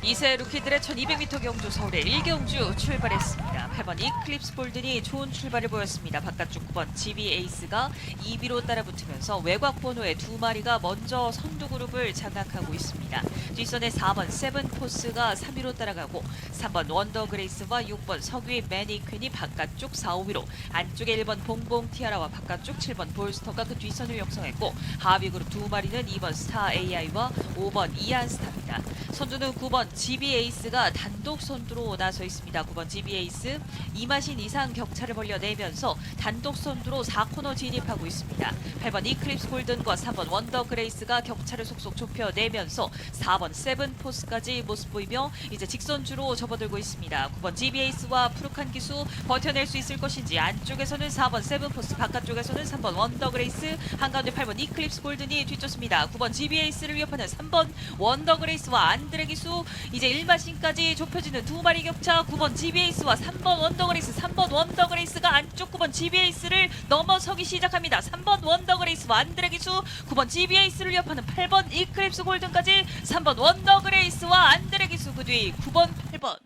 2세 루키들의 1200m 경주 서울의 1경주 출발했습니다. 8번 이클립스 골든이 좋은 출발을 보였습니다. 바깥쪽 9번 GB 에이스가 2비로 따라붙으면서 외곽 번호의 두 마리가 먼저 선두 그룹을 장악하고 있습니다. 뒷선에 4번 세븐포스가 3위로 따라가고 3번 원더 그레이스와 6번 석유의 매니퀸이 바깥쪽 4, 5위로 안쪽에 1번 봉봉 티아라와 바깥쪽 7번 볼스터가 그 뒷선을 형성했고 하위 그룹 두 마리는 2번 스타 AI와 5번 이안스타입니다. 선두는 9번 GB 에이스가 단독 선두로 나서 있습니다. 9번 GB 에이스 2마신 이상 격차를 벌려내면서 단독 선두로 4코너 진입하고 있습니다. 8번 이클립스 골든과 3번 원더 그레이스가 격차를 속속 좁혀내면서 4번 세븐포스까지 모습 보이며 이제 직선주로 접어들고 있습니다. 9번 GB 에이스와 푸르칸 기수 버텨낼 수 있을 것인지 안쪽에서는 4번 세븐포스 바깥쪽에서는 3번 원더 그레이스 한가운데 8번 이클립스 골든이 뒤쫓습니다. 9번 GB 에이스를 위협하는 3번 원더 그레이스와 안드레 기수 이제 1마신까지 좁혀지는 두 마리 격차 9번 GB에이스와 3번 원더그레이스 3번 원더그레이스가 안쪽 9번 GB에이스를 넘어서기 시작합니다. 3번 원더그레이스와 안드레 기수 9번 GB에이스를 위협하는 8번 이클립스 골든까지 3번 원더그레이스와 안드레 기수 그 뒤 9번 8번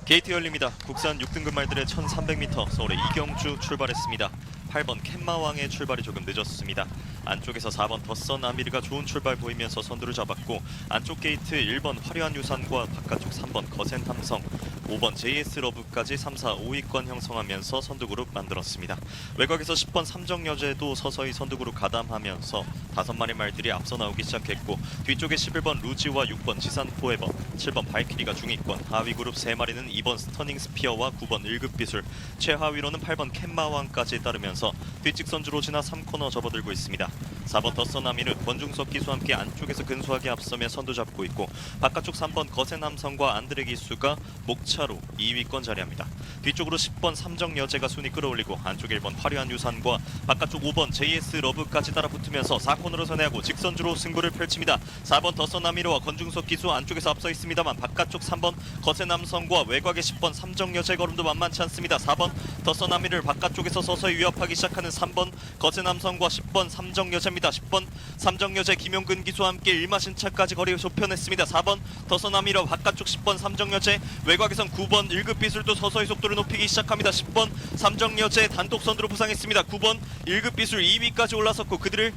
게이트 열립니다. 국산 6등급 말들의 1300m 서울의 이경주 출발했습니다. 8번 캔마왕의 출발이 조금 늦었습니다. 안쪽에서 4번 더선 아미르가 좋은 출발 보이면서 선두를 잡았고 안쪽 게이트 1번 화려한 유산과 바깥쪽 3번 거센 함성 5번 JS 러브까지 3, 4, 5위권 형성하면서 선두그룹 만들었습니다. 외곽에서 10번 삼정여제도 서서히 선두그룹 가담하면서 5마리 말들이 앞서 나오기 시작했고 뒤쪽에 11번 루지와 6번 지산 포에버 7번 발키리가 중위권 하위 그룹 3마리는 2번 스터닝 스피어와 9번 1급 비술 최하위로는 8번 캔마왕까지 따르면서 뒷직 선주로 지나 3코너 접어들고 있습니다. 4번 더선 아미르 권중석 기수와 함께 안쪽에서 근소하게 앞서며 선두 잡고 있고 바깥쪽 3번 거센 함성과 안드레 기수가 목차로 2위권 자리합니다. 뒤쪽으로 10번 삼정여제가 순위 끌어올리고 안쪽 1번 화려한 유산과 바깥쪽 5번 JS 러브까지 따라붙으면서 4코너로 선회하고 직선주로 승부를 펼칩니다. 4번 더선 아미르와 권중석 기수 안쪽에서 앞서 있습니다만 바깥쪽 3번 거센 함성과 외곽의 10번 삼정여제 걸음도 만만치 않습니다. 4번 더선 아미르를 바깥쪽에서 서서히 위협하기 시작하는 3번 거센 함성과 10번 삼정여제입니다. 10번 삼정여제 김용근 기수와 함께 1마신차까지 거리를 좁혀냈습니다. 4번 더선 아미르와 바깥쪽 10번 삼정여제 외곽에선 9번 1급 비술도 서서히 속도를 높이기 시작합니다. 10번 삼정여제 단독 선두로 부상했습니다. 9번 1급 비술 2위까지 올라섰고 그들을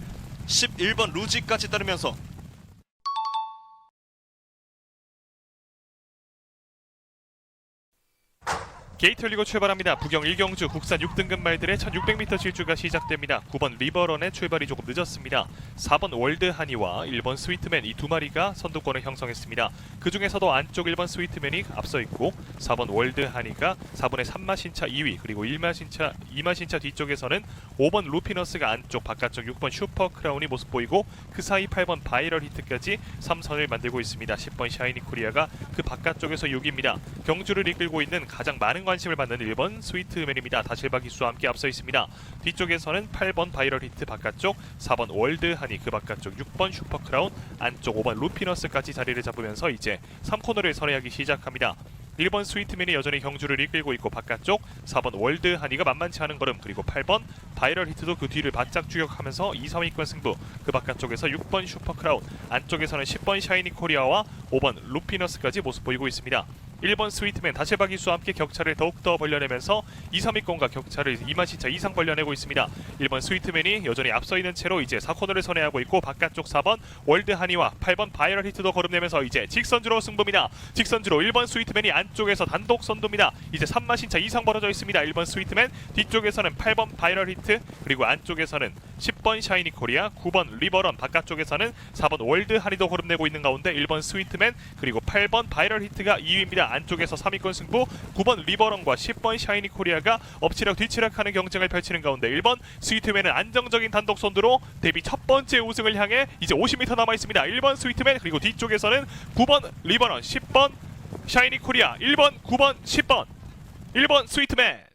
11번 루지까지 따르면서 게이트 열리고 출발합니다. 부경 1경주 국산 6등급 말들의 1600m 질주가 시작됩니다. 9번 리버런의 출발이 조금 늦었습니다. 4번 월드 하니와 1번 스위트맨 이 두 마리가 선두권을 형성했습니다. 그 중에서도 안쪽 1번 스위트맨이 앞서 있고 4번 월드 하니가 4번의 3마신차 2위 그리고 2마신차 뒤쪽에서는 5번 루피너스가 안쪽 바깥쪽 6번 슈퍼 크라운이 모습 보이고 그 사이 8번 바이럴 히트까지 3선을 만들고 있습니다. 10번 샤이니 코리아가 그 바깥쪽에서 6위입니다. 경주를 이끌고 있는 가장 많은 관심을 받는 1번 스위트맨입니다. 다실바 기수와 함께 앞서 있습니다. 뒤쪽에서는 8번 바이럴 히트 바깥쪽 4번 월드 하니 그 바깥쪽 6번 슈퍼 크라운 안쪽 5번 루피너스까지 자리를 잡으면서 이제 3코너를 선회하기 시작합니다. 1번 스위트맨이 여전히 경주를 이끌고 있고 바깥쪽 4번 월드 하니가 만만치 않은 걸음 그리고 8번 바이럴 히트도 그 뒤를 바짝 추격하면서 2, 3위권 승부 그 바깥쪽에서 6번 슈퍼 크라운 안쪽에서는 10번 샤이니 코리아와 5번 루피너스까지 모습 보이고 있습니다. 1번 스위트맨 다실바 기수와 함께 격차를 더욱더 벌려내면서 2, 3위권과 격차를 2마신차 이상 벌려내고 있습니다. 1번 스위트맨이 여전히 앞서 있는 채로 이제 4코너를 선회하고 있고 바깥쪽 4번 월드 하니와 8번 바이럴 히트도 거름내면서 이제 직선주로 승부입니다. 직선주로 1번 스위트맨이 안쪽에서 단독 선두입니다. 이제 3마신차 이상 벌어져 있습니다. 1번 스위트맨 뒤쪽에서는 8번 바이럴 히트 그리고 안쪽에서는 10번 샤이니 코리아 9번 리버런 바깥쪽에서는 4번 월드 하니도 거름내고 있는 가운데 1번 스위트맨 그리고 8번 바이럴 히트가 2위입니다. 안쪽에서 3위권 승부 9번 리버런과 10번 샤이니 코리아가 엎치락 뒤치락하는 경쟁을 펼치는 가운데 1번 스위트맨은 안정적인 단독 선두로 데뷔 첫 번째 우승을 향해 이제 50m 남아 있습니다. 1번 스위트맨 그리고 뒤쪽에서는 9번 리버런 10번 샤이니 코리아 1번 9번 10번 1번 스위트맨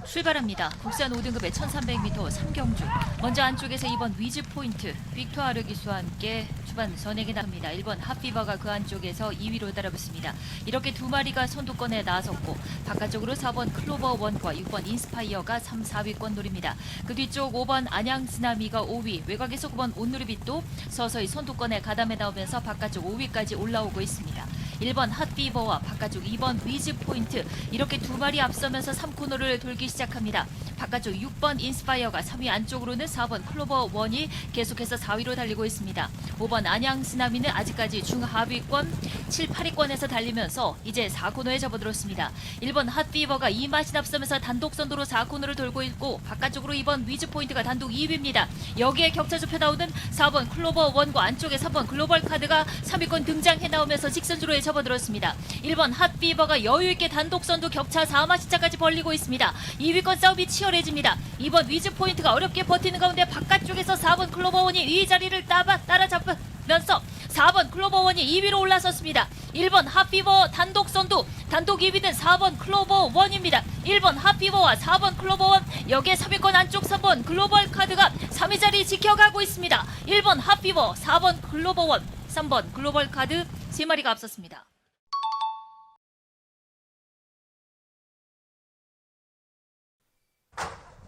출발합니다. 국산 5등급의 1300m 3경주. 먼저 안쪽에서 2번 위즈 포인트, 빅토아르 기수와 함께 초반 선에게 나갑니다. 1번 핫피버가 그 안쪽에서 2위로 따라붙습니다. 이렇게 두 마리가 선두권에 나섰고 바깥쪽으로 4번 클로버 1과 6번 인스파이어가 3, 4위권 노립니다. 그 뒤쪽 5번 안양쓰나미가 5위, 외곽에서 9번 온누리빛도 서서히 선두권에 가담해 나오면서 바깥쪽 5위까지 올라오고 있습니다. 1번 핫비버와 바깥쪽 2번 위즈 포인트, 이렇게 두 마리 앞서면서 3코너를 돌기 시작합니다. 바깥쪽 6번 인스파이어가 3위, 안쪽으로는 4번 클로버 1이 계속해서 4위로 달리고 있습니다. 5번 안양쓰나미는 아직까지 중하위권 7, 8위권에서 달리면서 이제 4코너에 접어들었습니다. 1번 핫비버가 2마신 앞서면서 단독 선두로 4코너를 돌고 있고 바깥쪽으로 2번 위즈 포인트가 단독 2위입니다. 여기에 격차 좁혀 나오는 4번 클로버 1과 안쪽에 3번 글로벌 카드가 3위권 등장해 나오면서 직선주로에 접어들었습니다. 1번 핫비버가 여유있게 단독 선두 격차 4마신차까지 벌리고 있습니다. 2위권 싸움이 치열해집니다. 2번 위즈 포인트가 어렵게 버티는 가운데 바깥쪽에서 4번 클로버 1이 2위 자리를 따라잡으면서 4번 클로버 1이 2위로 올라섰습니다. 1번 핫비버 단독 선두, 단독 2위는 4번 클로버 1입니다. 1번 핫비버와 4번 클로버 1, 여기에 3위권 안쪽 3번 글로벌 카드가 3위 자리 지켜가고 있습니다. 1번 핫비버, 4번 클로버 1, 3번 글로벌 카드 3마리가 앞섰습니다.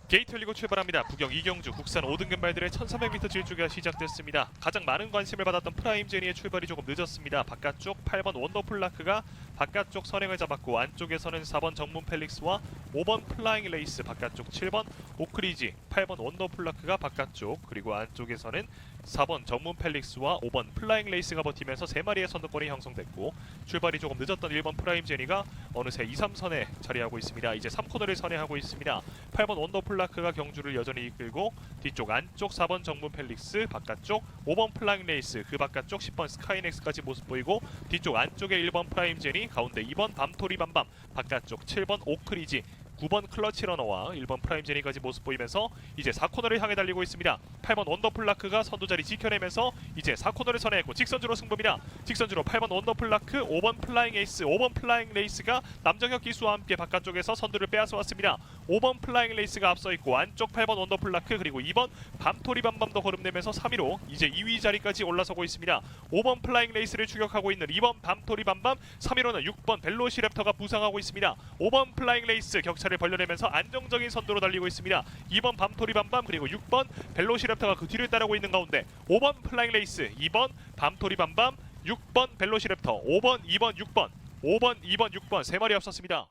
게이트 열리고 출발합니다. 부경 2경주 국산 5등급 말들의 1300m 질주가 시작됐습니다. 가장 많은 관심을 받았던 프라임 제니의 출발이 조금 늦었습니다. 바깥쪽 8번 원더풀라크가 바깥쪽 선행을 잡았고 안쪽에서는 4번 정문 펠릭스와 5번 플라잉 레이스, 바깥쪽 7번 오크리지, 8번 원더풀라크가 바깥쪽, 그리고 안쪽에서는 4번 정문 펠릭스와 5번 플라잉 레이스가 버티면서 3마리의 선두권이 형성됐고 출발이 조금 늦었던 1번 프라임 제니가 어느새 2, 3선에 자리하고 있습니다. 이제 3코너를 선회하고 있습니다. 8번 원더풀라크가 경주를 여전히 이끌고 뒤쪽 안쪽 4번 정문 펠릭스, 바깥쪽 5번 플라잉 레이스, 그 바깥쪽 10번 스카이넥스까지 모습 보이고 뒤쪽 안쪽에 1번 프라임 제니, 가운데 2번 밤토리 밤밤, 바깥쪽 7번 오크리지, 9번 클러치 러너와 1번 프라임 제니까지 모습 보이면서 이제 4코너를 향해 달리고 있습니다. 8번 원더풀라크가 선두자리 지켜내면서 이제 4코너를 선회했고 직선주로 승부입니다. 직선주로 8번 원더풀라크, 5번 플라잉 에이스, 5번 플라잉 레이스가 남정혁 기수와 함께 바깥쪽에서 선두를 빼앗아 왔습니다. 5번 플라잉 레이스가 앞서 있고 안쪽 8번 원더풀라크 그리고 2번 밤토리 밤밤도 거름내면서 3위로 이제 2위 자리까지 올라서고 있습니다. 5번 플라잉 레이스를 추격하고 있는 2번 밤토리 밤밤, 3위로는 6번 벨로시랩터가 부상하고 있습니다. 5번 플라잉 레이스 격차를 벌려내면서 안정적인 선두로 달리고 있습니다. 2번 밤토리 밤밤 그리고 6번 벨로시랩터가 그 뒤를 따르고 있는 가운데 5번 플라잉 레이스, 2번 밤토리 밤밤, 6번 벨로시랩터, 5번, 2번, 6번, 5번, 2번, 6번 3마리 앞섰습니다.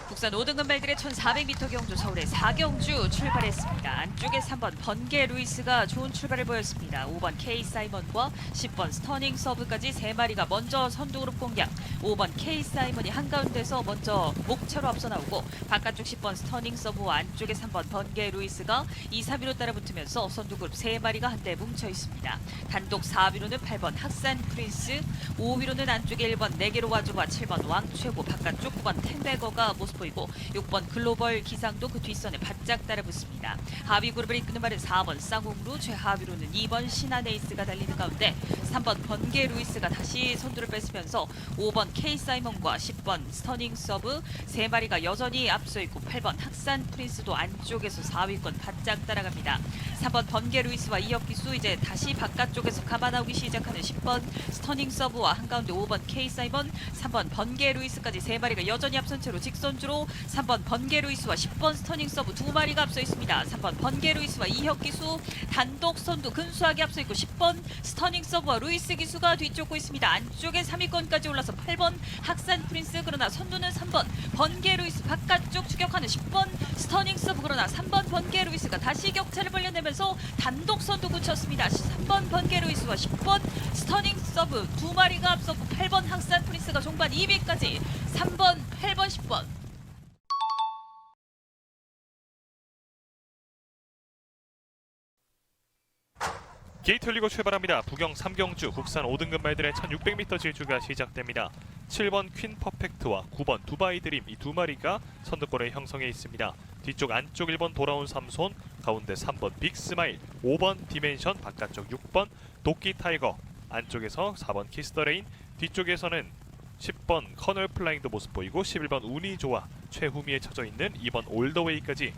국산 5등급 말들의 1400m 경주 서울의 4경주 출발했습니다. 안쪽에 3번 번개 루이스가 좋은 출발을 보였습니다. 5번 K 사이먼과 10번 스터닝 서브까지 3마리가 먼저 선두그룹 공략. 5번 K 사이먼이 한가운데서 먼저 목차로 앞서 나오고 바깥쪽 10번 스터닝 서브와 안쪽에 3번 번개 루이스가 2, 3위로 따라붙으면서 선두그룹 3마리가 한데 뭉쳐 있습니다. 단독 4위로는 8번 학산 프린스, 5위로는 안쪽에 1번 네게로 와주와 7번 왕최고, 바깥쪽 9번 텐베거가 모습 보이고 6번 글로벌 기상도 그 뒷선에 바짝 따라붙습니다. 하위 그룹을 이끄는 말은 4번 쌍홍루, 최하위로는 2번 신한에이스가 달리는 가운데 3번 번개 루이스가 다시 선두를 뺏으면서 5번 K 사이먼과 10번 스터닝 서브 3마리가 여전히 앞서 있고 8번 학산 프린스도 안쪽에서 4위권 바짝 따라갑니다. 3번 번개 루이스와 이혁기수, 이제 다시 바깥쪽에서 감아나오기 시작하는 10번 스터닝 서브와 한가운데 5번 K 사이먼, 3번 번개 루이스까지 3마리가 여전히 앞선 채로 직선주로 3번 번개 루이스와 10번 스터닝 서브 2마리가 앞서 있습니다. 3번 번개 루이스와 이혁기수 단독 선두 근소하게 앞서 있고 10번 스터닝 서브와 루이스 기수가 뒤쫓고 있습니다. 안쪽에 3위권까지 올라서 8번 학산 프린스, 그러나 선두는 3번 번개 루이스, 바깥쪽 추격하는 10번 스터닝 서브, 그러나 3번 번개 루이스가 다시 격차를 벌려내면서 단독 선두 굳혔습니다. 3번 번개 루이스와 10번 스터닝 서브 2마리가 앞섰고 8번 학산 프린스가 종반 2위까지 3번, 8번, 10번. 게이트 열리고 출발합니다. 부경 3경주 국산 5등급 말들의 1600m 질주가 시작됩니다. 7번 퀸 퍼펙트와 9번 두바이 드림, 이 2마리가 선두권을 형성해 있습니다. 뒤쪽 안쪽 1번 돌아온 삼손, 가운데 3번 빅 스마일, 5번 디멘션, 바깥쪽 6번 도끼 타이거, 안쪽에서 4번 키스 더 레인, 뒤쪽에서는 10번 커널 플라잉도 모습 보이고 11번 운이조와 최후미에 쳐져 있는 2번 올더웨이까지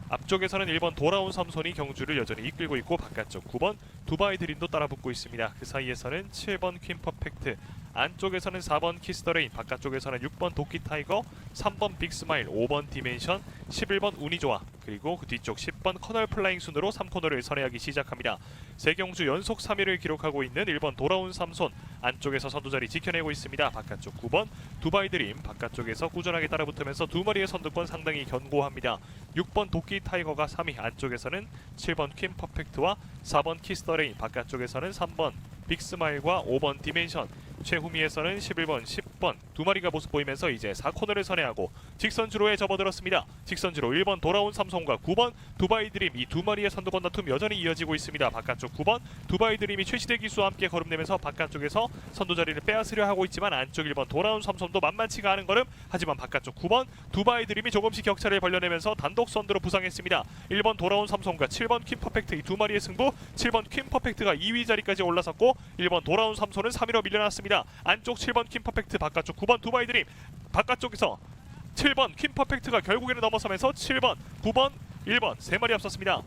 앞쪽에서는 1번 돌아온 삼손이 경주를 여전히 이끌고 있고 바깥쪽 9번 두바이 드림도 따라붙고 있습니다. 그 사이에서는 7번 퀸 퍼펙트, 안쪽에서는 4번 키스 더 레인, 바깥쪽에서는 6번 도끼 타이거, 3번 빅스마일, 5번 디멘션, 11번 운이조아, 그리고 그 뒤쪽 10번 커널 플라잉 순으로 3코너를 선회하기 시작합니다. 세 경주 연속 3위를 기록하고 있는 1번 돌아온 삼손, 안쪽에서 선두자리 지켜내고 있습니다. 바깥쪽 9번 두바이 드림, 바깥쪽에서 꾸준하게 따라붙으면서 두 마리의 선두권 상당히 견고합니다. 6번 도끼 타이거가 3위, 안쪽에서는 7번 퀸 퍼펙트와 4번 키스 더 레인, 바깥쪽에서는 3번 빅스마일과 5번 디멘션, 최후미에서는 11번, 10번 두 마리가 모습 보이면서 이제 4코너를 선회하고 직선주로에 접어들었습니다. 직선주로 1번 돌아온 삼성과 9번 두바이 드림, 이 두 마리의 선두권 다툼 여전히 이어지고 있습니다. 바깥쪽 9번 두바이 드림이 최시대 기수와 함께 걸음내면서 바깥쪽에서 선두 자리를 빼앗으려 하고 있지만 안쪽 1번 돌아온 삼성도 만만치가 않은 걸음, 하지만 바깥쪽 9번 두바이 드림이 조금씩 격차를 벌려내면서 단독 선두로 부상했습니다. 1번 돌아온 삼성과 7번 퀸 퍼펙트, 이 두 마리의 승부, 7번 퀸 퍼펙트가 2위 자리까지 올라섰고 1번 돌아온 삼성은 3위로 밀려났습니다. 안쪽 7번 퀸 퍼펙트, 바깥쪽 9번 두바이 드림, 바깥쪽에서 7번 퀸 퍼펙트가 결국에는 넘어서면서 7번, 9번, 1번 세 마리 앞섰습니다.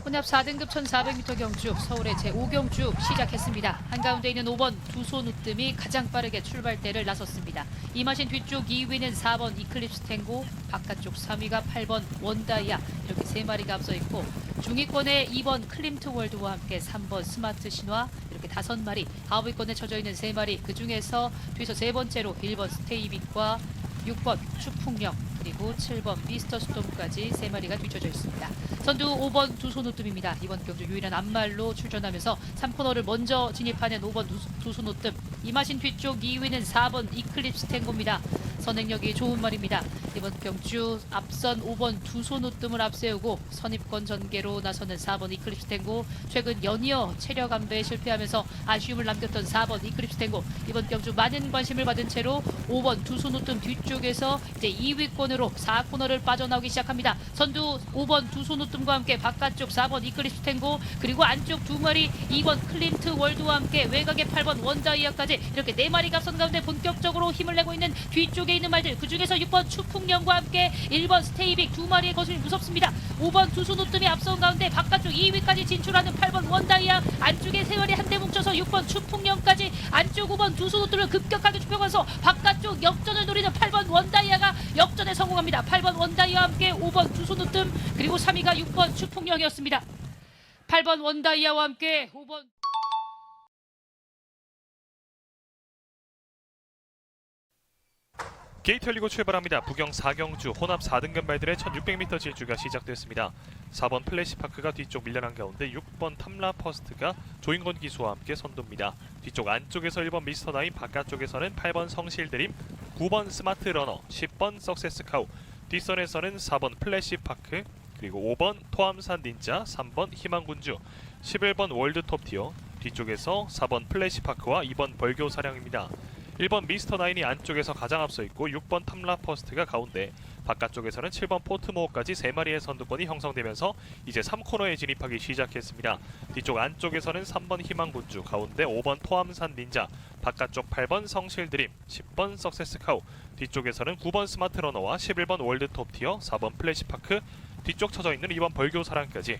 혼합 4등급 1400m 경주 서울의 제5경주 시작했습니다. 한가운데 있는 5번 두손 우뜸이 가장 빠르게 출발대를 나섰습니다. 이마신 뒤쪽 2위는 4번 이클립스 탱고, 바깥쪽 3위가 8번 원다이아, 이렇게 세 마리가 앞서 있고 중위권에 2번 클림트 월드와 함께 3번 스마트 신화, 이렇게 5마리, 하위권에 쳐져 있는 3마리, 그 중에서 뒤에서 세 번째로 1번 스테이빅과 6번 추풍령, 그리고 7번 미스터 스톰까지 3마리가 뒤쳐져 있습니다. 선두 5번 두손우뜸입니다. 이번 경주 유일한 앞말로 출전하면서 3코너를 먼저 진입하는 5번 두손우뜸. 이마신 뒤쪽 2위는 4번 이클립스 탱고입니다. 선행력이 좋은 말입니다. 이번 경주 앞선 5번 두손우뜸을 앞세우고 선입권 전개로 나서는 4번 이클립스 탱고, 최근 연이어 체력 안배에 실패하면서 아쉬움을 남겼던 4번 이클립스 탱고, 이번 경주 많은 관심을 받은 채로 5번 두손우뜸 뒤쪽에서 이제 2위권으로 4코너를 빠져나오기 시작합니다. 선두 5번 두손우뜸과 함께 바깥쪽 4번 이클립스 탱고, 그리고 안쪽 두 마리 2번 클림트 월드와 함께 외곽의 8번 원다이아까지 이렇게 4마리가 앞선 가운데 본격적으로 힘을 내고 있는 뒤쪽에 있는 말들, 그 중에서 6번 추풍령과 함께 1번 스테이빅 두 마리의 거슬이 무섭습니다. 5번 두손우뜸이 앞선 가운데 바깥쪽 2위까지 진출하는 8번 원다이아, 안쪽에 3마리 한대 뭉쳐서 6번 추풍령까지 안쪽 5번 두손우뜸을 급격하게 좁혀가서 바깥쪽 역전을 노리는 8번 원다이아가 역전에 성공합니다. 8번 원다이아와 함께 5번 두손우뜸, 그리고 3위가 6번 추풍령이었습니다. 8번 원다이아와 함께 5번 게이트 열리고 출발합니다. 부경 4경주 혼합 4등급 말들의 1600m 질주가 시작됐습니다. 4번 플래시파크가 뒤쪽 밀려난 가운데 6번 탐라 퍼스트가 조인건 기수와 함께 선두입니다. 뒤쪽 안쪽에서 1번 미스터 나인, 바깥쪽에서는 8번 성실드림, 9번 스마트 러너, 10번 석세스 카우, 뒷선에서는 4번 플래시파크, 그리고 5번 토암산 닌자, 3번 희망군주, 11번 월드 톱티어, 뒤쪽에서 4번 플래시파크와 2번 벌교 사령입니다. 1번 미스터 나인이 안쪽에서 가장 앞서 있고 6번 탐라 퍼스트가 가운데, 바깥쪽에서는 7번 포트모어까지 3마리의 선두권이 형성되면서 이제 3코너에 진입하기 시작했습니다. 뒤쪽 안쪽에서는 3번 희망군주, 가운데 5번 토암산 닌자, 바깥쪽 8번 성실드림, 10번 석세스카우, 뒤쪽에서는 9번 스마트 러너와 11번 월드 톱티어, 4번 플래시파크, 뒤쪽 쳐져 있는 2번 벌교 사랑까지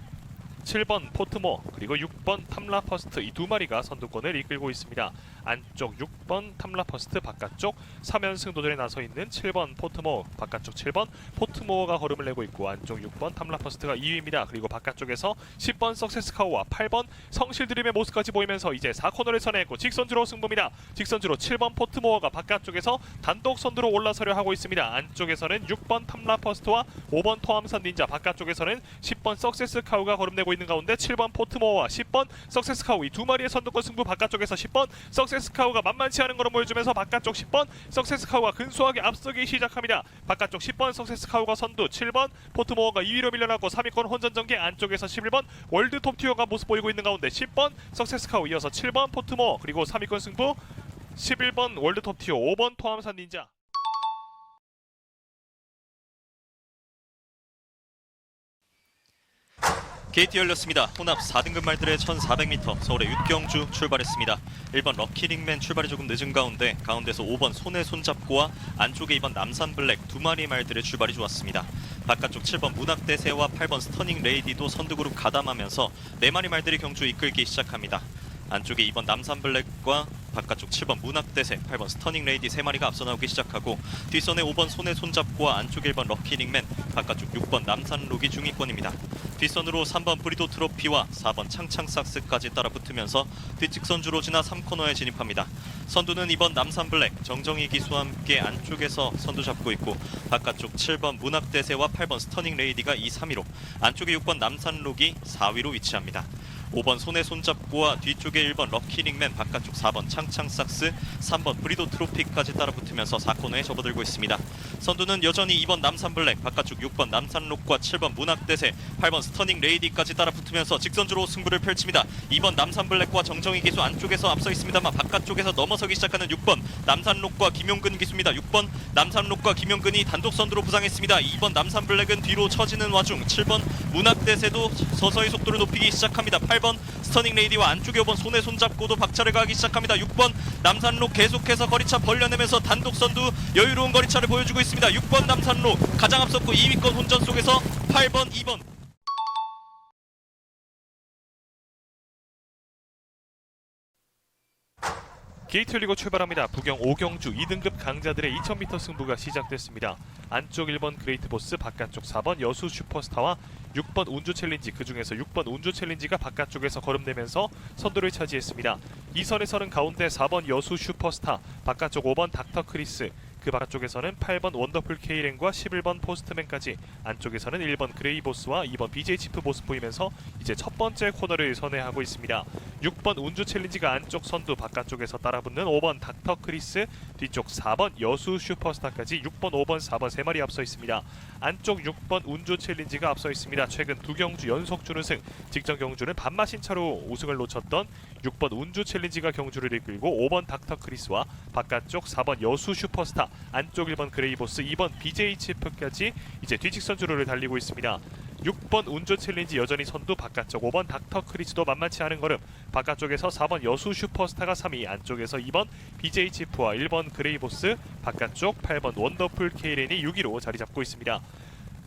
7번 포트모, 그리고 6번 탐라 퍼스트, 이 두 마리가 선두권을 이끌고 있습니다. 안쪽 6번 탐라 퍼스트, 바깥쪽 3연승 도전에 나서 있는 7번 포트모, 바깥쪽 7번 포트모어가 걸음을 내고 있고 안쪽 6번 탐라 퍼스트가 2위입니다. 그리고 바깥쪽에서 10번 석세스카우와 8번 성실드림의 모습까지 보이면서 이제 4코너를 선회했고 직선주로 승부입니다. 직선주로 7번 포트모어가 바깥쪽에서 단독 선두로 올라서려 하고 있습니다. 안쪽에서는 6번 탐라 퍼스트와 5번 토암산 닌자, 바깥쪽에서는 10번 석세스카우가 걸음내고 있는 가운데 7번 포트모어와 10번 석세스카우, 이 두 마리의 선두권 승부, 바깥쪽에서 10번 석세스카우가 만만치 않은 걸음 보여주면서 바깥쪽 10번 석세스카우가 근소하게 앞서기 시작합니다. 바깥쪽 10번 석세스카우가 선두, 7번 포트모어가 2위로 밀려나고 3위권 혼전 전개, 안쪽에서 11번 월드 톱티어가 모습 보이고 있는 가운데 10번 석세스카우, 이어서 7번 포트모어, 그리고 3위권 승부 11번 월드 톱티어, 5번 토암산 닌자. 게이트 열렸습니다. 혼합 4등급 말들의 1400m 서울의 육경주 출발했습니다. 1번 럭키링맨 출발이 조금 늦은 가운데서 5번 손에 손잡고와 안쪽에 2번 남산블랙 두 마리 말들의 출발이 좋았습니다. 바깥쪽 7번 문학대세와 8번 스터닝 레이디도 선두그룹 가담하면서 4마리 말들이 경주 이끌기 시작합니다. 안쪽에 2번 남산블랙과 바깥쪽 7번 문학대세, 8번 스터닝 레이디 3마리가 앞서 나오기 시작하고 뒷선에 5번 손에 손잡고와 안쪽에 1번 럭키링맨, 바깥쪽 6번 남산록이 중위권입니다. 뒷선으로 3번 브리도 트로피와 4번 창창삭스까지 따라붙으면서 뒷직선주로 지나 3코너에 진입합니다. 선두는 2번 남산블랙, 정정희 기수와 함께 안쪽에서 선두 잡고 있고 바깥쪽 7번 문학대세와 8번 스터닝 레이디가 2, 3위로 안쪽에 6번 남산록이 4위로 위치합니다. 5번 손에 손잡고와 뒤쪽에 1번 럭키링맨, 바깥쪽 4번 창창삭스, 3번 브리도 트로피까지 따라붙으면서 4코너에 접어들고 있습니다. 선두는 여전히 2번 남산블랙, 바깥쪽 6번 남산록과 7번 문학대세, 8번 스터닝 레이디까지 따라붙으면서 직선주로 승부를 펼칩니다. 2번 남산블랙과 정정희 기수 안쪽에서 앞서 있습니다만 바깥쪽에서 넘어서기 시작하는 6번 남산록과 김용근 기수입니다. 6번 남산록과 김용근이 단독 선두로 부상했습니다. 2번 남산블랙은 뒤로 처지는 와중 7번 문학대세도 서서히 속도를 높이기 시작합니다. 8번 스터닝 레이디와 안쪽에 5번 손에 손잡고도 박차를 가하기 시작합니다. 6번 남산록 계속해서 거리차 벌려내면서 단독 선두 여유로운 거리차를 보여주고 있습니다. 6번 남산록 가장 앞섰고 2위권 혼전 속에서 8번, 2번 게이트 열리고 출발합니다. 부경 5경주 2등급 강자들의 2000m 승부가 시작됐습니다. 안쪽 1번 그레이트 보스, 바깥쪽 4번 여수 슈퍼스타와 6번 운주 챌린지, 그중에서 6번 운주 챌린지가 바깥쪽에서 거름되면서 선두를 차지했습니다. 2선에서는 가운데 4번 여수 슈퍼스타, 바깥쪽 5번 닥터 크리스, 그 바깥쪽에서는 8번 원더풀 케이렌과 11번 포스트맨까지, 안쪽에서는 1번 그레이보스와 2번 BJ 치프 모습 보이면서 이제 첫 번째 코너를 선회하고 있습니다. 6번 운주 챌린지가 안쪽 선두, 바깥쪽에서 따라붙는 5번 닥터 크리스, 뒤쪽 4번 여수 슈퍼스타까지 6번, 5번, 4번 3마리 앞서 있습니다. 안쪽 6번 운주 챌린지가 앞서 있습니다. 최근 2경주 연속 준우승, 직전 경주는 반마신 차로 우승을 놓쳤던 6번 운주 챌린지가 경주를 이끌고 5번 닥터 크리스와 바깥쪽 4번 여수 슈퍼스타, 안쪽 1번 그레이보스, 2번 BJ 치프까지 이제 뒤직선 주로를 달리고 있습니다. 6번 운주 챌린지 여전히 선두, 바깥쪽 5번 닥터 크리스도 만만치 않은 걸음, 바깥쪽에서 4번 여수 슈퍼스타가 3위, 안쪽에서 2번 BJ 치프와 1번 그레이보스, 바깥쪽 8번 원더풀 케이렌이 6위로 자리 잡고 있습니다.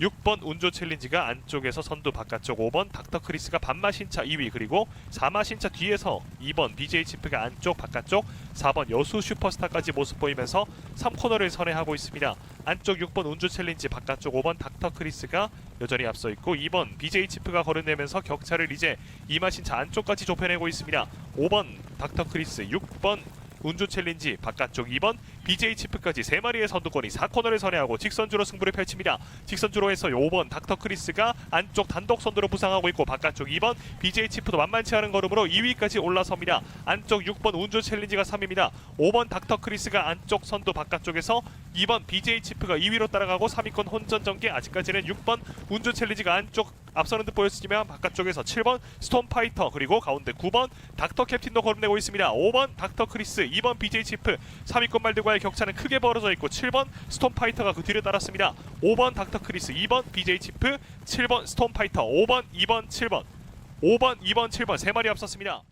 6번 운조 챌린지가 안쪽에서 선두, 바깥쪽 5번 닥터 크리스가 반마신차 2위, 그리고 4마신차 뒤에서 2번 BJ 치프가 안쪽, 바깥쪽 4번 여수 슈퍼스타까지 모습 보이면서 3코너를 선회하고 있습니다. 안쪽 6번 운조 챌린지, 바깥쪽 5번 닥터 크리스가 여전히 앞서 있고 2번 BJ 치프가 거론내면서 격차를 이제 2마신차 안쪽까지 좁혀내고 있습니다. 5번 닥터 크리스, 6번 운주 챌린지, 바깥쪽 2번 BJ 치프까지 3마리의 선두권이 4코너를 선회하고 직선주로 승부를 펼칩니다. 직선주로 해서 5번 닥터 크리스가 안쪽 단독 선두로 부상하고 있고 바깥쪽 2번 BJ 치프도 만만치 않은 걸음으로 2위까지 올라섭니다. 안쪽 6번 운주 챌린지가 3위입니다. 5번 닥터 크리스가 안쪽 선두, 바깥쪽에서 2번 BJ 치프가 2위로 따라가고 3위권 혼전 전개, 아직까지는 6번 운주 챌린지가 안쪽 앞서는 듯 보였지만 바깥쪽에서 7번 스톰 파이터, 그리고 가운데 9번 닥터 캡틴도 거름내고 있습니다. 5번 닥터 크리스, 2번 BJ 치프, 3위권 말들과의 격차는 크게 벌어져 있고 7번 스톰 파이터가 그 뒤를 따랐습니다. 5번 닥터 크리스, 2번 BJ 치프, 7번 스톰 파이터, 5번, 2번, 7번, 5번, 2번, 7번 3마리 앞섰습니다.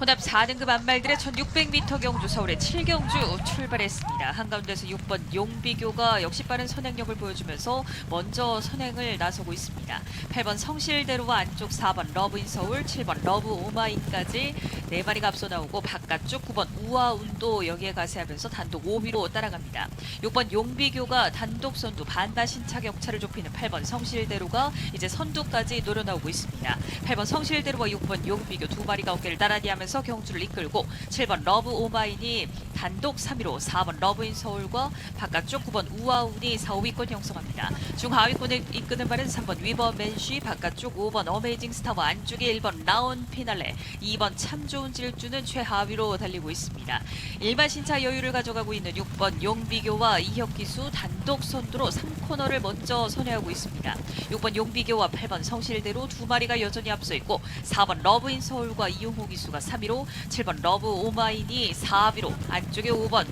혼합 4등급 안말들의 1600m 경주 서울의 7경주 출발했습니다. 한가운데서 6번 용비교가 역시 빠른 선행력을 보여주면서 먼저 선행을 나서고 있습니다. 8번 성실대로와 안쪽 4번 러브인 서울, 7번 러브 오마인까지 4마리가 앞서 나오고 바깥쪽 9번 우아운도 여기에 가세하면서 단독 5위로 따라갑니다. 6번 용비교가 단독 선두, 반다신차 격차를 좁히는 8번 성실대로가 이제 선두까지 노려나오고 있습니다. 8번 성실대로와 6번 용비교 2마리가 어깨를 나란히 하면서 경주를 이끌고 7번 러브 오마인이 단독 3위로 4번 러브인 서울과 바깥쪽 9번 우아운이 4, 5위권 형성합니다. 중하위권을 이끄는 발은 3번 위버 맨쉬, 바깥쪽 5번 어메이징 스타와 안쪽에 1번 라온 피날레, 2번 참 좋은 질주는 최하위로 달리고 있습니다. 일반 신차 여유를 가져가고 있는 6번 용비교와 이혁기수 단독 선두로 3코너를 먼저 선회하고 있습니다. 6번 용비교와 8번 성실대로 2마리가 여전히 앞서 있고 4번 러브인 서울과 이용호 기수가 3위로, 7번 러브 오마인이 4위로, 안쪽에 5번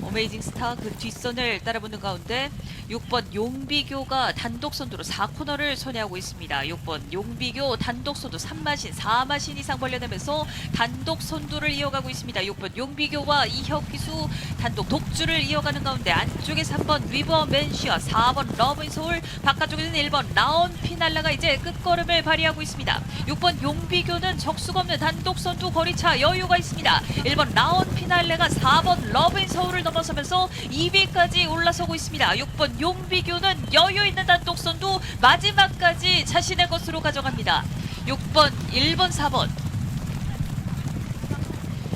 어메이징 스타 그 뒷선을 따라붙는 가운데 6번 용비교가 단독 선두로 4코너를 선회하고 있습니다. 6번 용비교 단독 선두 3마신, 4마신 이상 벌려내면서 단독 선두를 이어가고 있습니다. 6번 용비교와 이혁기수 단독 독주를 이어가는 가운데 안쪽에 3번 리버 맨시와 4번 러브인 서울, 바깥쪽에는 1번 라온 피날라가 이제 끝걸음을 발휘하고 있습니다. 6번 용비교는 적수가 없는 단독 선두 거리차 여유가 있습니다. 1번 라온 피날레가 4번 러브인 서울을 넘어서면서 2위까지 올라서고 있습니다. 6번 용비교는 여유 있는 단독 선두 마지막까지 자신의 것으로 가져갑니다. 6번, 1번, 4번.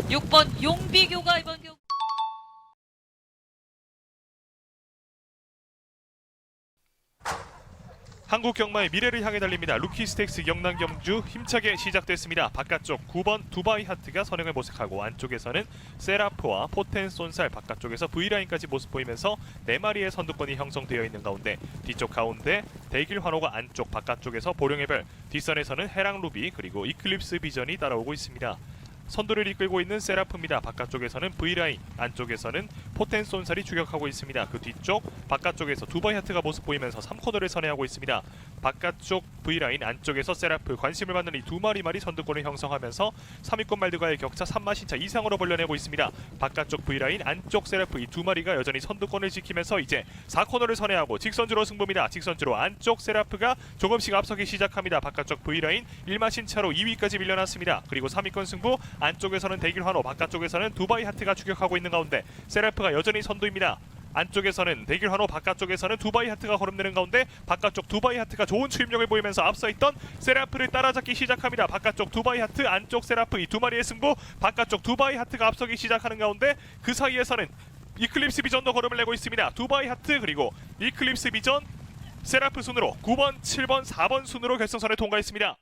6번 용비교가 이번 경기 한국 경마의 미래를 향해 달립니다. 루키 스테이크스 영남 경주 힘차게 시작됐습니다. 바깥쪽 9번 두바이 하트가 선행을 모색하고 안쪽에서는 세라프와 포텐 쏜살, 바깥쪽에서 V라인까지 모습 보이면서 4마리의 선두권이 형성되어 있는 가운데 뒤쪽 가운데 대길 환호가 안쪽, 바깥쪽에서 보령의 별, 뒷선에서는 해랑 루비 그리고 이클립스 비전이 따라오고 있습니다. 선두를 이끌고 있는 세라프입니다. 바깥쪽에서는 V라인, 안쪽에서는 포텐 쏜살이 추격하고 있습니다. 그 뒤쪽 바깥쪽에서 두바이 하트가 모습 보이면서 3코너를 선회하고 있습니다. 바깥쪽 V라인, 안쪽에서 세라프, 관심을 받는 이 두 마리 선두권을 형성하면서 3위권 말들과의 격차 3마신차 이상으로 벌려내고 있습니다. 바깥쪽 V라인, 안쪽 세라프, 이 두 마리가 여전히 선두권을 지키면서 이제 4코너를 선회하고 직선주로 승부입니다. 직선주로 안쪽 세라프가 조금씩 앞서기 시작합니다. 바깥쪽 V라인 1마신차로 2위까지 밀려났습니다. 그리고 3위권 승부, 안쪽에서는 대길 환호, 바깥쪽에서는 두바이 하트가 추격하고 있는 가운데 세라프가 여전히 선두입니다. 안쪽에서는 대길 환호, 바깥쪽에서는 두바이 하트가 걸음내는 가운데 바깥쪽 두바이 하트가 좋은 추임력을 보이면서 앞서 있던 세라프를 따라잡기 시작합니다. 바깥쪽 두바이 하트, 안쪽 세라프, 이 두 마리의 승부, 바깥쪽 두바이 하트가 앞서기 시작하는 가운데 그 사이에서는 이클립스 비전도 걸음을 내고 있습니다. 두바이 하트 그리고 이클립스 비전, 세라프 순으로 9번, 7번, 4번 순으로 결승선에 통과했습니다.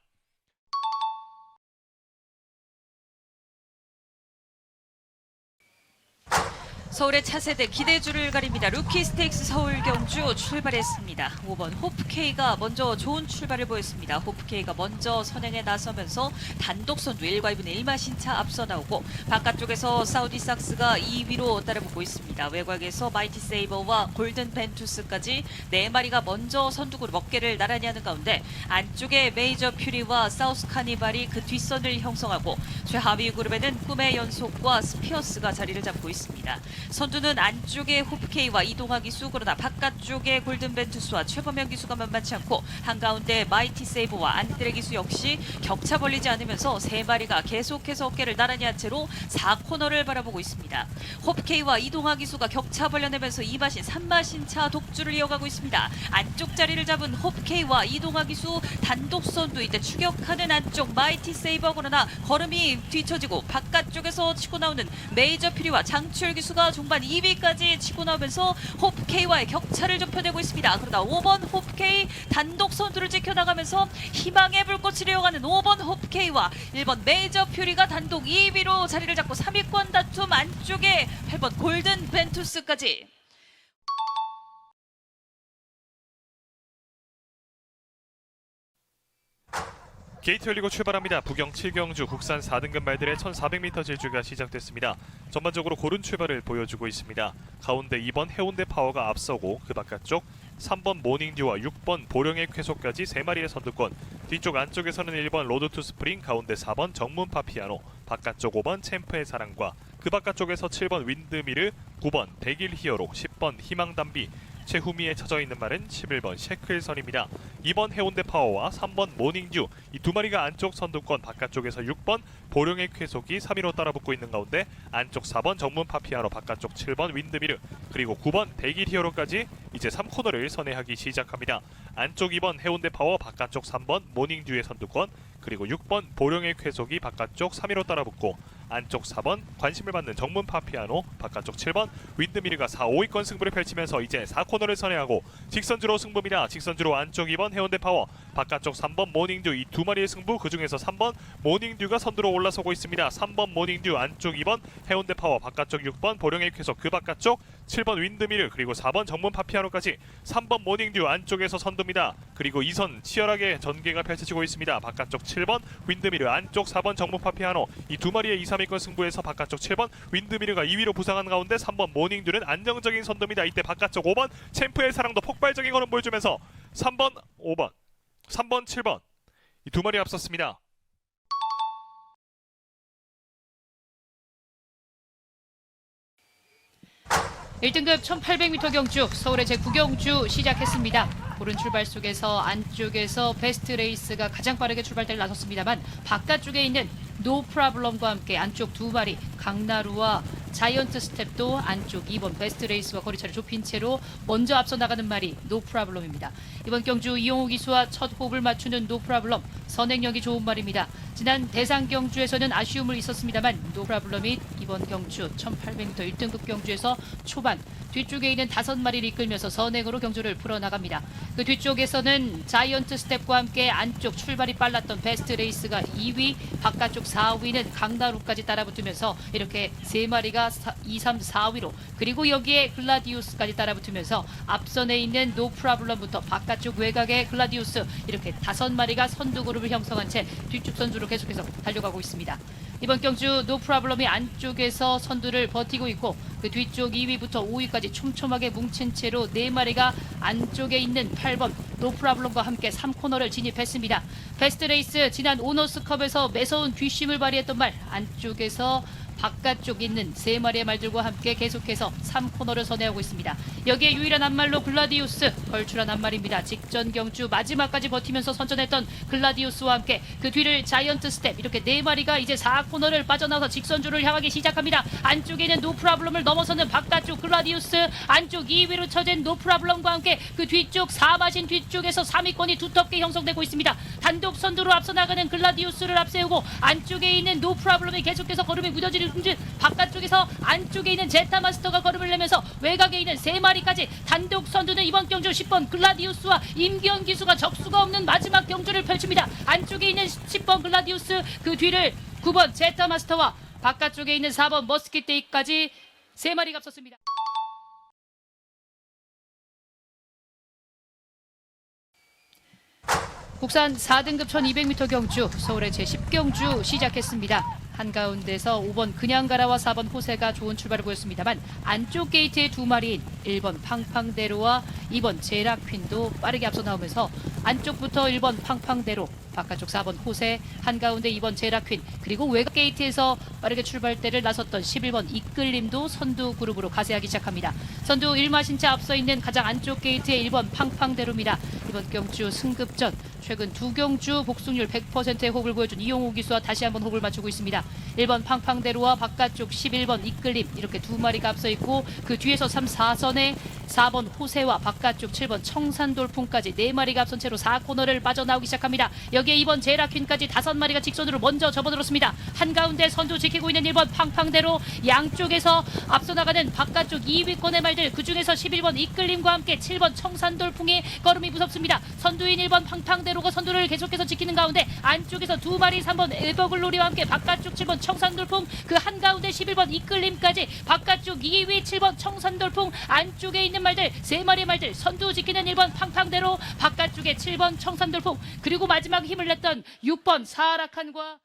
서울의 차세대 기대주를 가립니다. 루키 스테이크스 서울 경주 출발했습니다. 5번 호프케이가 먼저 좋은 출발을 보였습니다. 호프케이가 먼저 선행에 나서면서 단독 선두 1과 2분의 1마신차 앞서 나오고 바깥쪽에서 사우디 삭스가 2위로 따라붙고 있습니다. 외곽에서 마이티 세이버와 골든 벤투스까지 4마리가 먼저 선두그룹 어깨를 나란히 하는 가운데 안쪽에 메이저 퓨리와 사우스 카니발이 그 뒷선을 형성하고 최하위 그룹에는 꿈의 연속과 스피어스가 자리를 잡고 있습니다. 선두는 안쪽에 호프케이와 이동하 기수, 그러나 바깥쪽에 골든 벤투스와 최범현 기수가 만만치 않고 한가운데 마이티 세이버와 안드레 기수 역시 격차 벌리지 않으면서 3마리가 계속해서 어깨를 나란히 한 채로 4코너를 바라보고 있습니다. 호프케이와 이동하 기수가 격차 벌려내면서 2마신, 3마신 차 독주를 이어가고 있습니다. 안쪽 자리를 잡은 호프케이와 이동하 기수 단독 선두, 이제 추격하는 안쪽 마이티 세이버, 그러나 걸음이 뒤처지고 바깥쪽에서 치고 나오는 메이저 피리와 장추열 기수가 종반 2위까지 치고 나오면서 호프케이와의 격차를 좁혀내고 있습니다. 그러다 5번 호프케이 단독 선두를 지켜나가면서 희망의 불꽃을 이어가는 5번 호프케이와 1번 메이저 퓨리가 단독 2위로 자리를 잡고 3위권 다툼 안쪽에 8번 골든 벤투스까지. 게이트 열리고 출발합니다. 부경 7경주 국산 4등급 말들의 1400m 질주가 시작됐습니다. 전반적으로 고른 출발을 보여주고 있습니다. 가운데 2번 해운대 파워가 앞서고 그 바깥쪽 3번 모닝듀와 6번 보령의 쾌속까지 3마리의 선두권, 뒤쪽 안쪽에서는 1번 로드 투 스프링, 가운데 4번 정문 파피아노, 바깥쪽 5번 챔프의 사랑과 그 바깥쪽에서 7번 윈드미르, 9번 대길 히어로, 10번 희망담비, 최후미에 쳐져 있는 말은 11번 셰클선입니다. 2번 해운대 파워와 3번 모닝듀, 이 두 마리가 안쪽 선두권, 바깥쪽에서 6번 보령의 쾌속이 3위로 따라붙고 있는 가운데 안쪽 4번 정문 파피아노, 바깥쪽 7번 윈드미르, 그리고 9번 대길 히어로까지 이제 3코너를 선회하기 시작합니다. 안쪽 2번 해운대 파워, 바깥쪽 3번 모닝듀의 선두권, 그리고 6번 보령의 쾌속이 바깥쪽 3위로 따라붙고 안쪽 4번 관심을 받는 정문 파피아노, 바깥쪽 7번 윈드미르가 4, 5위권 승부를 펼치면서 이제 4코너를 선회하고 직선주로 승부입니다. 직선주로 안쪽 2번 해운대 파워, 바깥쪽 3번 모닝듀, 이 두 마리의 승부, 그 중에서 3번 모닝듀가 선두로 올라서고 있습니다. 3번 모닝듀, 안쪽 2번 해운대 파워, 바깥쪽 6번 보령의 쾌속, 그 바깥쪽 7번 윈드미르, 그리고 4번 정문 파피아노까지 3번 모닝듀 안쪽에서 선두입니다. 그리고 2선 치열하게 전개가 펼쳐지고 있습니다. 바깥쪽 7번 윈드미르, 안쪽 4번 정문 파피아노, 이 두 마리의 2, 3위권 승부에서 바깥쪽 7번 윈드미르가 2위로 부상한 가운데 3번 모닝듀는 안정적인 선두입니다. 이때 바깥쪽 5번 챔프의 사랑도 폭발적인 걸음 보여주면서 3번 5번 3번 7번 이 두 마리 앞섰습니다. 1등급 1800m 경주 서울의 제9경주 시작했습니다. 고른 출발 속에서 안쪽에서 베스트 레이스가 가장 빠르게 출발대를 나섰습니다만 바깥쪽에 있는 노 프라블럼과 함께 안쪽 두 마리 강나루와 자이언트 스텝도 안쪽 2번 베스트 레이스와 거리차를 좁힌 채로 먼저 앞서 나가는 말이 노 프라블럼입니다. 이번 경주 이용호 기수와 첫 호흡을 맞추는 노 프라블럼 선행력이 좋은 말입니다. 지난 대상 경주에서는 아쉬움을 있었습니다만 노 프라블럼이 이번 경주 1800m 1등급 경주에서 초반 뒤쪽에 있는 5마리를 이끌면서 선행으로 경주를 풀어나갑니다. 그 뒤쪽에서는 자이언트 스텝과 함께 안쪽 출발이 빨랐던 베스트 레이스가 2위, 바깥쪽 4위는 강나루까지 따라붙으면서 이렇게 3마리가 2, 3, 4위로 그리고 여기에 글라디우스까지 따라붙으면서 앞선에 있는 노 프라블럼부터 바깥쪽 외곽의 글라디우스 이렇게 5마리가 선두 그룹을 형성한 채 뒤쪽 선두로 계속해서 달려가고 있습니다. 이번 경주 노 프라블럼이 안쪽에서 선두를 버티고 있고 그 뒤쪽 2위부터 5위까지 촘촘하게 뭉친 채로 4마리가 안쪽에 있는 8번 노 프라블럼과 함께 3코너를 진입했습니다. 베스트 레이스 지난 오너스컵에서 매서운 뒷심을 발휘했던 말 안쪽에서 바깥쪽 있는 3마리의 말들과 함께 계속해서 3코너를 선회하고 있습니다. 여기에 유일한 한말로 글라디우스 걸출한 한말입니다. 직전 경주 마지막까지 버티면서 선전했던 글라디우스와 함께 그 뒤를 자이언트 스텝 이렇게 4마리가 이제 4코너를 빠져나와서 직선주를 향하기 시작합니다. 안쪽에 있는 노 프라블럼을 넘어서는 바깥쪽 글라디우스 안쪽 2위로 처진 노 프라블럼과 함께 그 뒤쪽 4마신 뒤쪽에서 3위권이 두텁게 형성되고 있습니다. 단독 선두로 앞서 나가는 글라디우스를 앞세우고 안쪽에 있는 노 프라블럼이 계속해서 걸음이 무뎌지는 바깥쪽에서 안쪽에 있는 제타 마스터가 걸음을 내면서 외곽에 있는 3마리까지 단독 선두는 이번 경주 10번 글라디우스와 임기현 기수가 적수가 없는 마지막 경주를 펼칩니다. 안쪽에 있는 10번 글라디우스 그 뒤를 9번 제타 마스터와 바깥쪽에 있는 4번 머스킷데이까지 3마리가 앞섰습니다. 국산 4등급 1200m 경주 서울의 제10경주 시작했습니다. 한가운데서 5번 그냥가라와 4번 호세가 좋은 출발을 보였습니다만 안쪽 게이트의 2마리인 1번 팡팡대로와 2번 제라퀸도 빠르게 앞서 나오면서 안쪽부터 1번 팡팡대로 바깥쪽 4번 호세 한가운데 2번 제라퀸 그리고 외곽 게이트에서 빠르게 출발대를 나섰던 11번 이끌림도 선두 그룹으로 가세하기 시작합니다. 선두 1마신차 앞서 있는 가장 안쪽 게이트의 1번 팡팡대로입니다. 이번 경주 승급전 최근 2경주 복승률 100%의 호흡을 보여준 이용호 기수와 다시 한번 호흡을 맞추고 있습니다. 1번 팡팡대로와 바깥쪽 11번 이끌림 이렇게 2마리가 앞서 있고 그 뒤에서 3, 4선에 4번 호세와 바깥쪽 7번 청산돌풍까지 4마리가 앞선 채로 4코너를 빠져나오기 시작합니다. 여기에 2번 제라퀸까지 5마리가 직선으로 먼저 접어들었습니다. 한가운데 선두 지키고 있는 1번 팡팡대로 양쪽에서 앞서 나가는 바깥쪽 2위권의 말들 그중에서 11번 이끌림과 함께 7번 청산돌풍의 걸음이 무섭습니다. 선두인 1번 팡팡대로가 선두를 계속해서 지키는 가운데 안쪽에서 2마리 3번 에버글로리와 함께 바깥쪽 7번 청산돌풍 그 한가운데 11번 이끌림까지 바깥쪽 2위 7번 청산돌풍 안쪽에 있는 말들 3마리의 말들 선두 지키는 1번 팡팡대로 바깥쪽에 7번 청산돌풍 그리고 마지막 힘을 냈던 6번 사라칸과